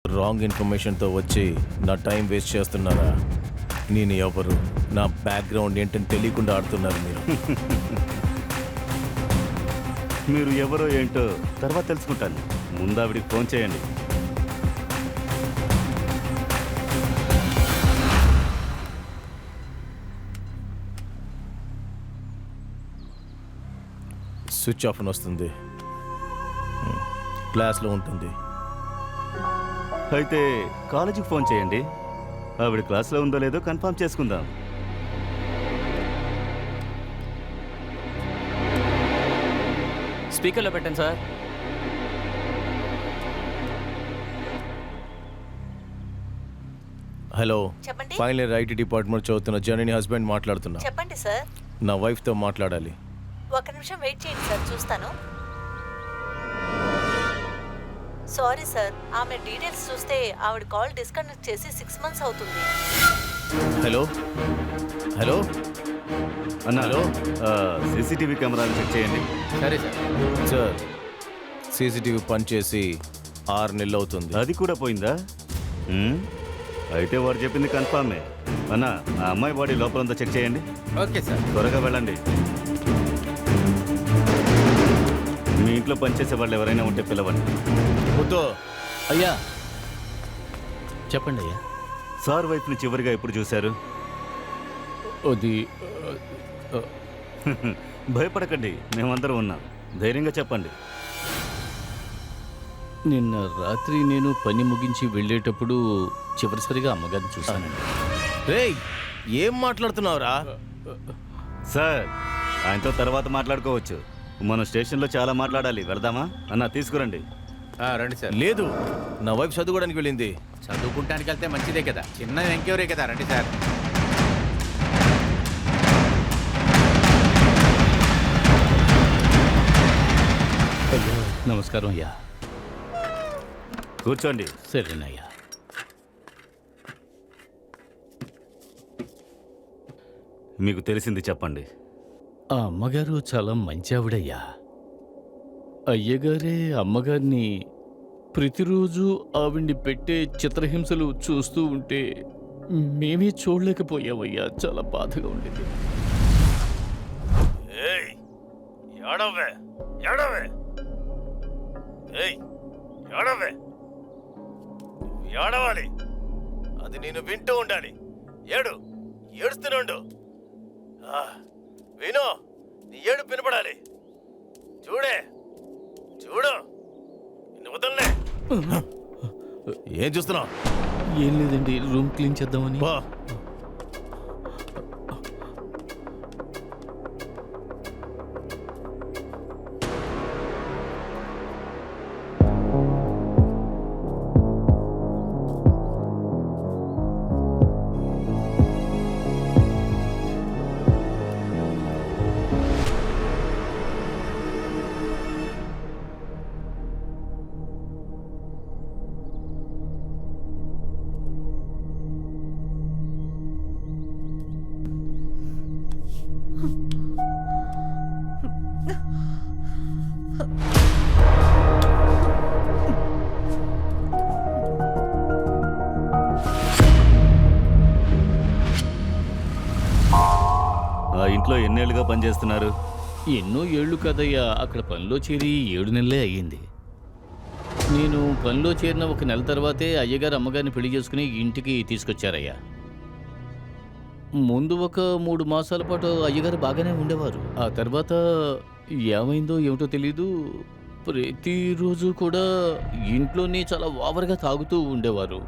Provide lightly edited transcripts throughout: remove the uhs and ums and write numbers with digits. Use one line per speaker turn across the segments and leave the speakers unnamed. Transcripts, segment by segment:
Wrong ఇన్ఫర్మేషన్తో వచ్చి నా time waste చేస్తున్నారా? నేను ఎవరు, నా బ్యాక్గ్రౌండ్ ఏంటని తెలియకుండా ఆడుతున్నారు మీరు.
మీరు ఎవరో ఏంటో తర్వాత తెలుసుకుంటాను. ముందు ఆవిడికి ఫోన్ చేయండి.
స్విచ్ ఆఫ్ అని వస్తుంది. క్లాస్లో ఉంటుంది.
అయితే కాలేజీకి ఫోన్ చేయండి. ఆవిడ క్లాస్లో ఉందో లేదో కన్ఫర్మ్ చేసుకుందాం.
స్పీకర్లో పెట్టండి సార్.
హలో,
చెప్పండి.
ఫైనల్ ఇయర్ ఐటీ డిపార్ట్మెంట్ చదువుతున్న జనని హస్బెండ్ మాట్లాడుతున్నా.
చెప్పండి సార్.
నా వైఫ్తో మాట్లాడాలి.
ఒక నిమిషం వెయిట్ చేయండి సార్, చూస్తాను. సారీ సార్, ఆమె డీటెయిల్స్ చూస్తే ఆవిడ కాల్ డిస్కనెక్ట్ చేసి 6 months అవుతుంది.
హలో హలో
అన్నా,
హలో.
సీసీటీవీ కెమెరాలు చెక్ చేయండి.
సరే సార్.
సార్, సీసీటీవీ పనిచేసి 6 నెలలు అవుతుంది.
అది కూడా పోయిందా? అయితే వాడు చెప్పింది కన్ఫామే. అన్నా, ఆ అమ్మాయి బాడీ లోపలంతా చెక్ చేయండి.
Okay sir.
త్వరగా వెళ్ళండి. మీ ఇంట్లో పనిచేసే వాళ్ళు ఎవరైనా ఉంటే పిలవండి.
వద్దు.
అయ్యా చెప్పండి అయ్యా.
సార్ వైఫ్ని చివరిగా ఎప్పుడు చూశారు?
అది
భయపడకండి, మేమందరం ఉన్నాం. ధైర్యంగా చెప్పండి.
నిన్న రాత్రి నేను పని ముగించి వెళ్ళేటప్పుడు చివరిసరిగా అమ్మగారిని చూశానండి.
రేయ్, ఏం మాట్లాడుతున్నావురా?
సార్, ఆయనతో తర్వాత మాట్లాడుకోవచ్చు. మనం స్టేషన్లో చాలా మాట్లాడాలి. వెళదామా? అన్న, తీసుకురండి.
రండి సార్.
లేదు, నా వైఫ్ చదువుకోవడానికి వెళ్ళింది.
చదువుకుంటానికి వెళ్తే మంచిదే కదా, చిన్న ఎంక్వైరీ కదా. రండి సార్. అయ్యా నమస్కారం అయ్యా.
కూర్చోండి.
సరేనయ్యా.
మీకు తెలిసింది చెప్పండి.
ఆ అమ్మగారు చాలా మంచి ఆవిడయ్యా. అయ్యగారే అమ్మగారిని ప్రతిరోజు ఆవిడ్ని పెట్టే చిత్రహింసలు చూస్తూ ఉంటే మేమే చూడలేకపోయావయ్యా. చాలా బాధగా ఉండేది.
ఏడవాలి, అది నేను వింటూ ఉండాలి. ఏడుస్తున్నాడు. విను, నీ ఏడు వినపడాలి. చూడు, వదలలే. ఏం చూస్తున్నావు?
ఏం లేదండి, రూమ్ క్లీన్ చేద్దామని.
ఆ ఇంట్లో ఎన్నేళ్ళుగా పనిచేస్తున్నారు?
ఎన్నో ఏళ్ళు కదయ్యా. అక్కడ పనిలో చేరి 7 నెలలే అయ్యింది. నేను పనిలో చేరిన 1 నెల తర్వాతే అయ్యగారు అమ్మగారిని పెళ్లి చేసుకుని ఇంటికి తీసుకొచ్చారయ్యా. ముందు ఒక 3 మాసాల పాటు అయ్యగారు బాగానే ఉండేవారు. ఆ తర్వాత ఏమైందో ఏమిటో తెలీదు, ప్రతిరోజు కూడా ఇంట్లోనే చాలా ఓవర్గా తాగుతూ ఉండేవారు.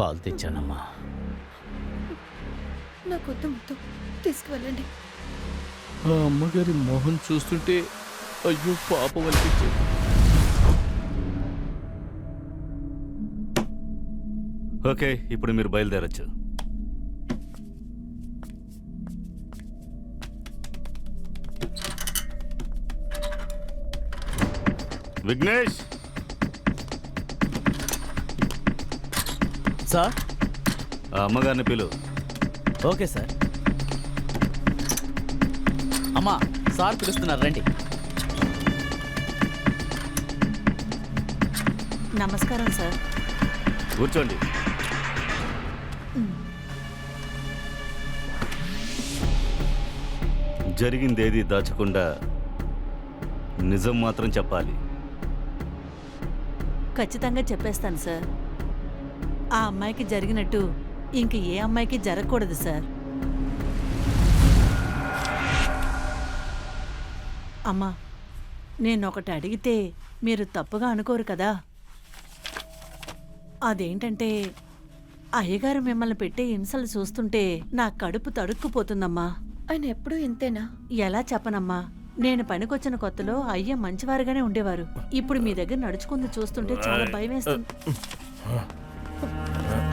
పాలు తెచ్చానమ్మా.
నాకొద్దు ముద్దు, తీసుకువెళ్ళండి.
ఆ అమ్మగారి మొహం చూస్తుంటే అయ్యో పాపం అనిపించేది.
ఓకే, ఇప్పుడు మీరు బయలుదేరచ్చు. విఘ్నేష్,
సార్.
ఆ అమ్మగారిని పిలు.
Okay sir. అమ్మా, సార్ పిలుస్తున్నారు, రండి.
నమస్కారం సార్.
కూర్చోండి. జరిగిందేది దాచకుండా నిజం మాత్రం చెప్పాలి.
ఖచ్చితంగా చెప్పేస్తాను సార్. ఆ అమ్మాయికి జరిగినట్టు ఇంక ఏ అమ్మాయికి జరగకూడదు సార్. అమ్మా, నేను ఒకటి అడిగితే మీరు తప్పుగా అనుకోరు కదా? అదేంటంటే అయ్యగారు మిమ్మల్ని పెట్టే హింసలు చూస్తుంటే నా కడుపు తడుక్కుపోతుందమ్మా.
ఆయన ఎప్పుడూ ఇంతేనా?
ఎలా చెప్పనమ్మా, నేను పనికొచ్చిన కొత్తలో అయ్య మంచివారుగానే ఉండేవారు. ఇప్పుడు మీ దగ్గర నడుచుకుంది చూస్తుంటే చాలా భయం వేస్తుంది.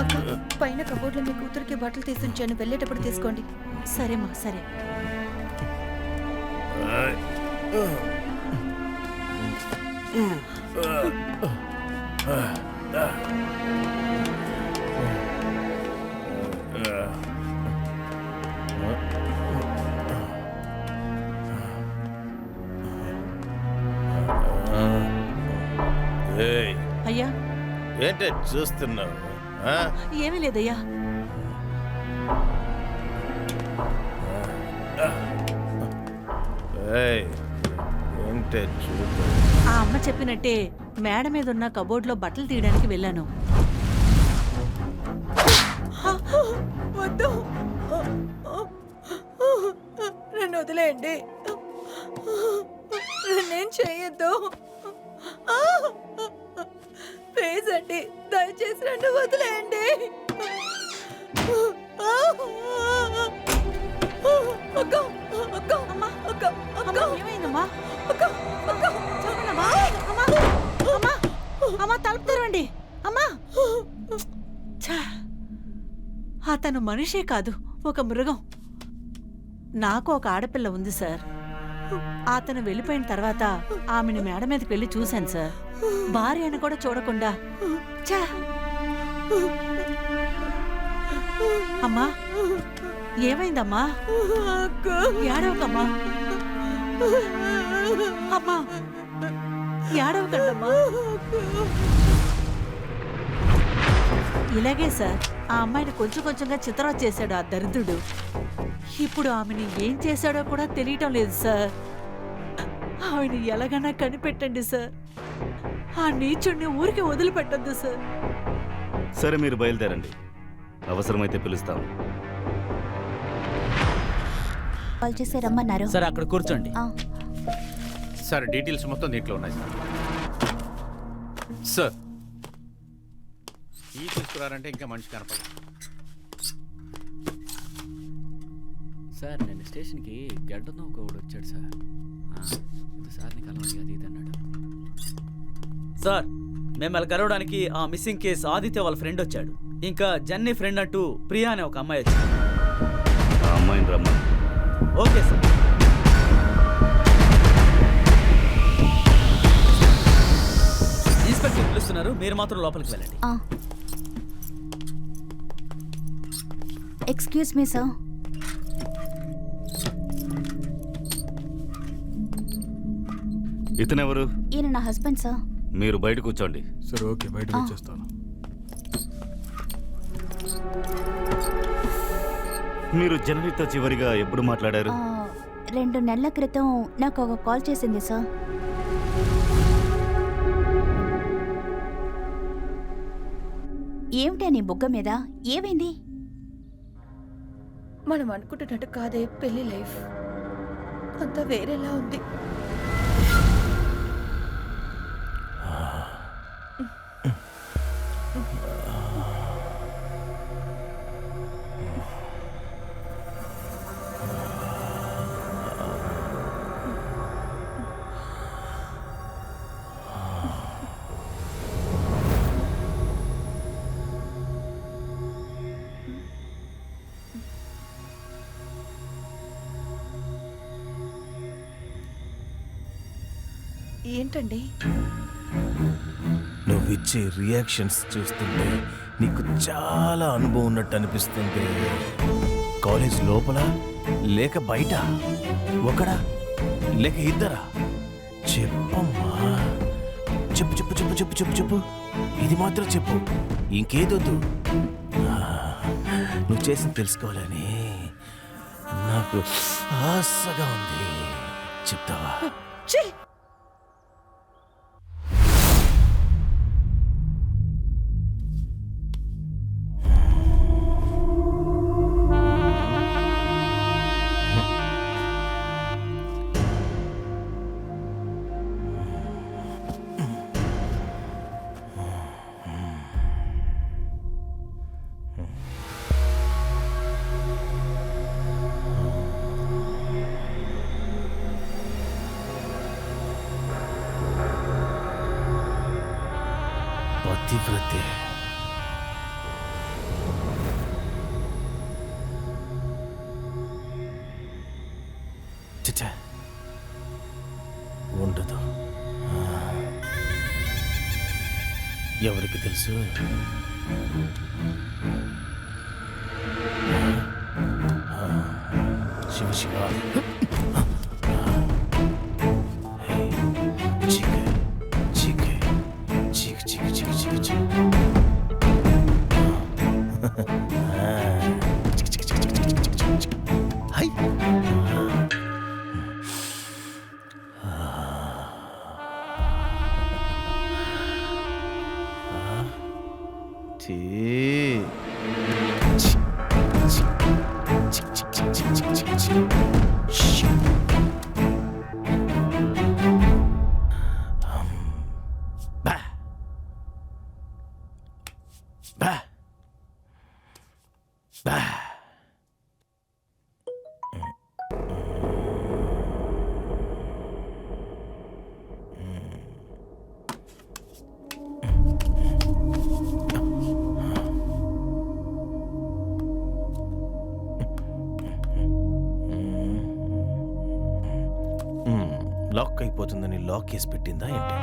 అక్క, పైన కబోర్డ్లో మీ కూతురికి బట్టలు తీసుంచాను, వెళ్ళేటప్పుడు తీసుకోండి.
సరేమ్మా, సరే.
ఏయ్,
అయ్యా,
ఏంటే చూస్తున్నావు? ఆ?
ఏమీ లేదయ్యా.
ఏయ్, ఏంటే చూడు.
ఆ అమ్మ చెప్పినట్టే మేడ మీద ఉన్న కబోర్డ్లో బట్టలు తీయడానికి వెళ్ళాను.
వద్దు, నన్ను వదిలేయండి, నన్నేం చేయొద్దు. ప్లీజ్ అండి, దయచేసి నన్ను వదిలేయండి. అక్క, అక్క, అమ్మా, అక్క, అక్క,
ఏమైందమ్మా?
అక్క, అక్క,
చెప్పండమ్మా. అమ్మా, అమ్మా, అమ్మా, తలుపు తెరవండి. అమ్మా, ఛా, అతను మనిషే కాదు, ఒక మృగం. నాకు ఒక ఆడపిల్ల ఉంది సార్. అతను వెళ్ళిపోయిన తర్వాత ఆమెను మేడ మీదకి వెళ్ళి చూశాను సార్. భార్య అని కూడా చూడకుండా. ఛా! అమ్మా, ఏమైందమ్మా? ఏడవకమ్మా. అమ్మా, ఏడవకండమ్మా. ఇలాగే సార్, ఆ అమ్మాయిని కొంచెం కొంచెంగా చిత్రం చేశాడు ఆ దరిద్రుడు. ఇప్పుడు ఆమెని ఏం చేశాడో కూడా తెలియటం లేదు సార్. ఆమెను ఎలాగైనా కనిపెట్టండి సార్. ఆ నీచుడిని ఊరికి వదిలిపెట్టద్దు సార్.
సరే, మీరు బయలుదేరండి, అవసరమైతే పిలుస్తాం.
కాల్ చేసి రమ్మన్నారు.
సరే, అక్కడ కూర్చోండి.
సార్, డీటెయిల్స్ మొత్తం దీంట్లో ఉన్నాయి సార్. సార్, ఈ తీసుకురారంటే ఇంకా మనిషి కనపడదు.
సార్, నేను స్టేషన్కి గడ్డతో ఒకడు వచ్చాడు సార్. ఇది సార్ని కలవాలి, అది ఇది అన్నాడు. సార్, మిమ్మల్ని కలవడానికి ఆ మిస్సింగ్ కేసు ఆదిత్య వాళ్ళ ఫ్రెండ్ వచ్చాడు. ఇంకా జన్నీ ఫ్రెండ్ అంటూ ప్రియా అనే ఒక అమ్మాయి వచ్చింది.
ఆ అమ్మాయిని రమ్మని.
Okay sir. ఇన్స్పెక్టర్ పిలుస్తున్నారు, మీరు మాత్రం లోపలికి వెళ్ళండి.
Excuse me sir.
ఇతనెవరు?
ఈయన నా హస్బెండ్ సార్.
మీరు బయట కూర్చోండి.
సరే, ఓకే, బయటకు వచ్చేస్తాను.
మీరు జననితో చివరిగా ఎప్పుడు మాట్లాడారు?
2 నెలల క్రితం నాకు ఒక కాల్ చేసింది సార్. ఏమిటా నీ బుగ్గ మీద? ఏమైంది?
మనం అనుకుంటున్నట్టు కాదే పెళ్లి లైఫ్, అంతా వేరేలా ఉంది. ఏంటండి?
నువ్వు ఇచ్చే రియాక్షన్స్ చూస్తుంటే నీకు చాలా అనుభవం ఉన్నట్టు అనిపిస్తుంది. కాలేజ్ లోపల లేక బయట, ఒకడా లేక ఇద్దరా? చెప్పమ్మా, చెప్పు చెప్పు చెప్పు చెప్పు చెప్పు చెప్పు, ఇది మాత్రం చెప్పు, ఇంకేదొద్దు. నువ్వు చేసి తెలుసుకోవాలని నాకు ఆశగా ఉంది. చెప్తావా?
ఛీ!
పతివ్రతే. చచ్చా, ఉండదు. ఎవరికి తెలుసు? శివ శివ. చీకే చీకే చీక్ చీక్ చీక్ చీక్ చీక్. హై. లాక్ అయిపోతుందని లాక్ కేసు పెట్టిందా ఏంటి?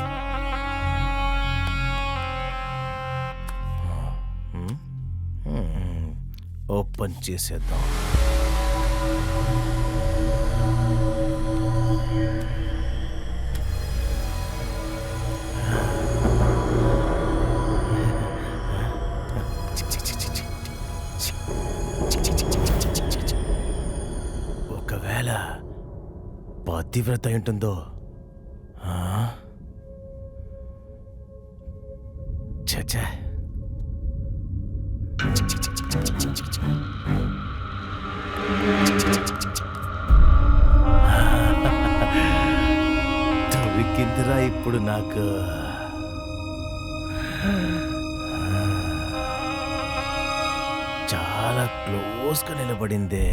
ఓపెన్ చేసేద్దాం. ఒకవేళ పతివ్రత ఉంటుందో? చచ్చా, దొరికిందిరా ఇప్పుడు నాకు. చాలా క్లోజ్గా నిలబడిందే.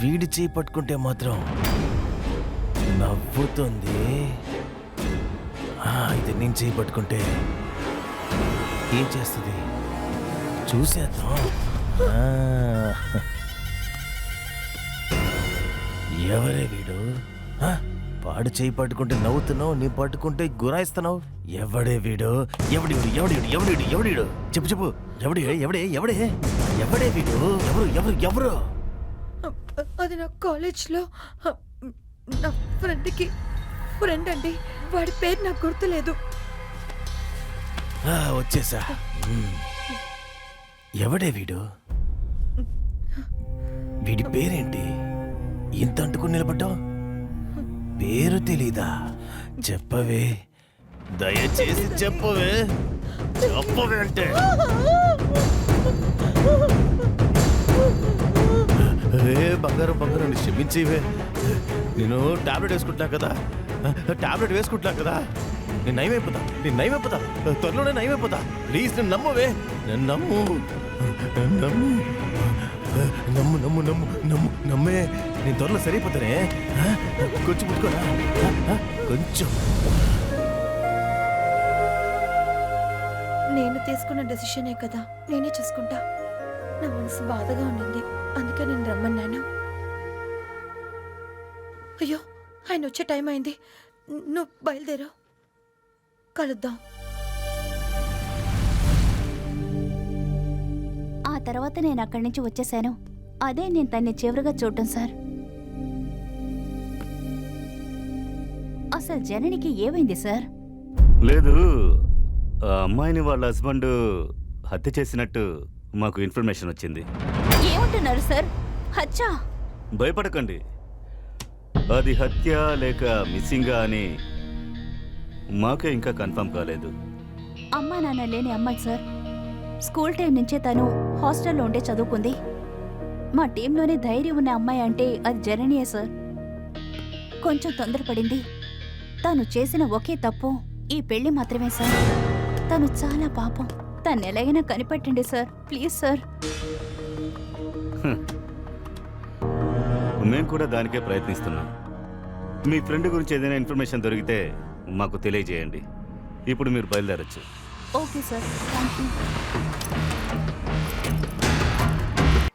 వీడి చేయి పట్టుకుంటే మాత్రం నవ్వుతుంది. ఇది నేను చేయి పట్టుకుంటే ఏం చేస్తుంది చూసేద్దాం. ఎవరే వీడు? వాడు చేయి పట్టుకుంటే నవ్వుతున్నావు, నీ పట్టుకుంటే గురాయిస్తున్నావు. ఎవడే వీడు? ఎవడిడు ఎవడిడు ఎవడిడు ఎవడిడు? చెప్పు చెప్పు, ఎవడే ఎవడే ఎవడే ఎవడే వీడు? ఎవరు ఎవరు ఎవరు?
అది నా కాలేజ్లో నా ఫ్రెండ్ అండి. వాడి పేరు నాకు గుర్తులేదు.
వచ్చేసా. ఎవడే వీడు? వీడి పేరేంటి? ఇంత అంటుకుని నిలబడ్డావు? పేరు తెలీదా? చెప్పవే, దయచేసి చెప్పవే. చెప్పవే అంటే బంగారం బంగారం క్షమించేవే. నేను టాబ్లెట్ వేసుకుంటున్నా కదా, టాబ్లెట్ వేసుకుంటున్నా కదా. నేను నయమైపోతా త్వరలోనే నయమైపోతా. ప్లీజ్ నేను నమ్మవే, నేను నమ్ము నమ్ము నమ్ము నమ్ము నమ్ము నమ్ము నమ్మే. నేను త్వరలో సరిపోతానే. కొంచెం పుట్టుకోరా, కొంచెం.
నేను తీసుకున్న డెసిషనే కదా, నేనే చూసుకుంటా. నా మనసు బాధగా ఉండింది, అందుకే నేను రమ్మన్నాను. అయ్యో, ఆయన వచ్చే టైం అయింది. నువ్వు బయలుదేరు, కలుద్దాం.
ఆ తర్వాత నేను అక్కడి నుంచి వచ్చేసాను. అదే నేను తన్ని చివరిగా చూడటం సార్. అసలు జననికి ఏమైంది సార్?
లేదు, ఆ అమ్మాయిని వాళ్ళ హస్బెండ్ హత్య చేసినట్టు మాకు ఇన్ఫర్మేషన్ వచ్చింది.
ఏమంటున్నారు సార్? హత్యా?
భయపడకండి, అది హత్య లేక మిస్సింగా అని మాకే ఇంకా కన్ఫర్మ్ కాలేదు.
అమ్మా నాన్న లేని అమ్మాయి సార్. స్కూల్ టైం నుంచే తను హాస్టల్లో ఉండే చదువుకుంది. మా టీంలోనే ధైర్యం ఉన్న అమ్మాయి అంటే అది జననియే సార్. కొంచెం తొందరపడింది. తను చేసిన ఒకే తప్పు ఈ పెళ్లి మాత్రమే సార్. తను చాలా పాపం. తను ఎలాగైనా కనిపెట్టండి సార్, ప్లీజ్ సార్.
మేము కూడా దానికే ప్రయత్నిస్తున్నాం. మీ ఫ్రెండ్ గురించి ఏదైనా ఇన్ఫర్మేషన్ దొరికితే మాకు తెలియజేయండి. ఇప్పుడు మీరు బయలుదేరచ్చు.
Okay sir, thank you.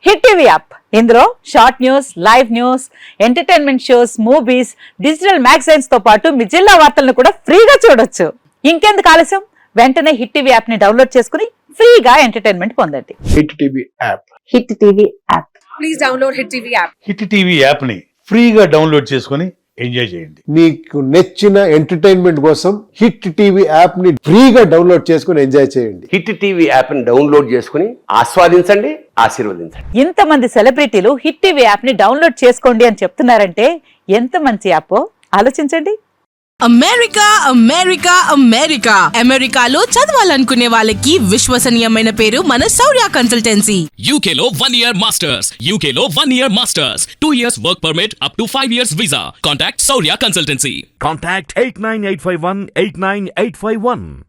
Hit TV app, ఇందులో short news, live news, entertainment shows, movies, digital magazines తో పాటు మీ జిల్లా వార్తలను కూడా ఫ్రీగా చూడొచ్చు. ఇంకెందుకు ఆలస్యం, వెంటనే హిట్ టీవీ యాప్ ని డౌన్లోడ్ చేసుకుని ఫ్రీగా ఎంటర్టైన్మెంట్ పొందండి.
Hit TV app.
Hit TV app.
Please download hit TV app.
Hit TV app ని ఫ్రీగా డౌన్లోడ్ చేసుకొని ఎంజాయ్ చేయండి.
మీకు నచ్చిన ఎంటర్టైన్మెంట్ కోసం హిట్ టీవీ యాప్ ని ఫ్రీగా డౌన్లోడ్ చేసుకొని ఎంజాయ్ చేయండి.
హిట్ టీవీ యాప్ ని డౌన్లోడ్ చేసుకుని ఆస్వాదించండి, ఆశీర్వదించండి.
ఇంతమంది సెలబ్రిటీలు హిట్ టీవీ యాప్ ని డౌన్లోడ్ చేసుకోండి అని చెప్తున్నారంటే ఎంత మంచి యాప్ ఆలోచించండి.
అమెరికా అమెరికా అమెరికా అమెరికాలో చదవాలనుకునే వాళ్ళకి విశ్వసనీయమైన పేరు మన శౌర్య కన్సల్టెన్సీ.
UK లో 1 year masters, UK లో 1 year masters, 2 years work permit up to 5 years visa. Contact Saurya Consultancy.
Contact 89851 89851.